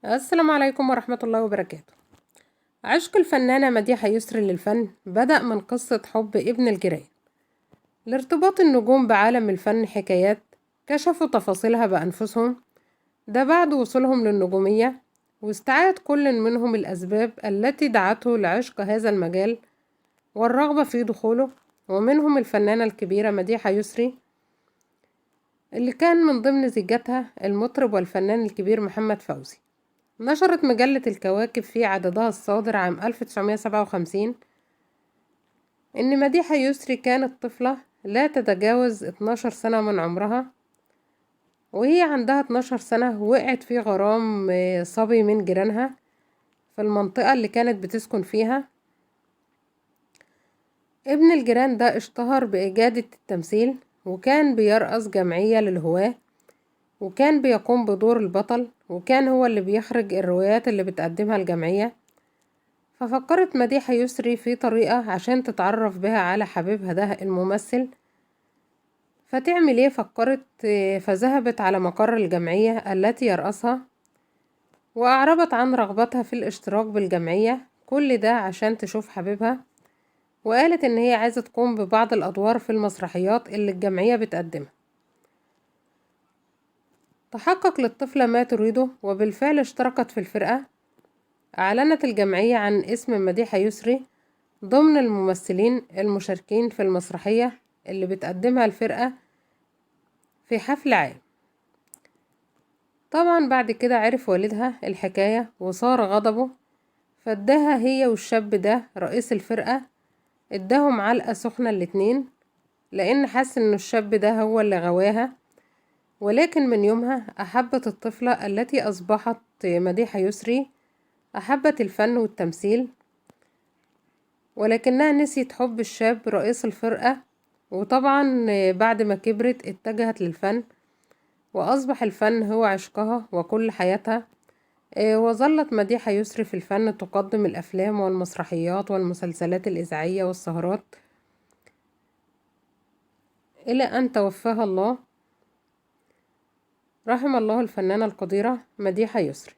السلام عليكم ورحمة الله وبركاته. عشق الفنانة مديحة يسري للفن بدأ من قصة حب ابن الجيران لارتباط النجوم بعالم الفن. حكايات كشفوا تفاصيلها بأنفسهم، ده بعد وصولهم للنجومية، واستعاد كل منهم الأسباب التي دعته لعشق هذا المجال والرغبة في دخوله. ومنهم الفنانة الكبيرة مديحة يسري اللي كان من ضمن زيجاتها المطرب والفنان الكبير محمد فوزي. نشرت مجلة الكواكب في عددها الصادر عام 1957 إن مديحة يسري كانت طفلة لا تتجاوز 12 سنة من عمرها، وهي عندها 12 سنة وقعت في غرام صبي من جيرانها في المنطقة اللي كانت بتسكن فيها. ابن الجيران ده اشتهر بإجادة التمثيل، وكان بيرأس جمعية للهواة، وكان بيقوم بدور البطل، وكان هو اللي بيخرج الروايات اللي بتقدمها الجمعية. ففكرت مديحة يسري في طريقة عشان تتعرف بها على حبيبها ده الممثل. فتعمل ايه؟ فكرت فذهبت على مقر الجمعية التي يرأسها، وأعربت عن رغبتها في الاشتراك بالجمعية، كل ده عشان تشوف حبيبها. وقالت ان هي عايزة تقوم ببعض الأدوار في المسرحيات اللي الجمعية بتقدمها. تحقق للطفلة ما تريده، وبالفعل اشتركت في الفرقة. أعلنت الجمعية عن اسم مديحة يسري ضمن الممثلين المشاركين في المسرحية اللي بتقدمها الفرقة في حفل عام. طبعا بعد كده عرف والدها الحكاية وصار غضبه، فاداها هي والشاب ده رئيس الفرقة، اداهم علقة سخنة الاتنين، لأن حس ان الشاب ده هو اللي غواها. ولكن من يومها أحبت الطفلة التي أصبحت مديحة يسري، أحبت الفن والتمثيل، ولكنها نسيت حب الشاب رئيس الفرقة. وطبعا بعد ما كبرت اتجهت للفن، وأصبح الفن هو عشقها وكل حياتها. وظلت مديحة يسري في الفن تقدم الأفلام والمسرحيات والمسلسلات الإذاعية والسهرات إلى أن توفاها الله. رحم الله الفنانة القديرة مديحة يسري.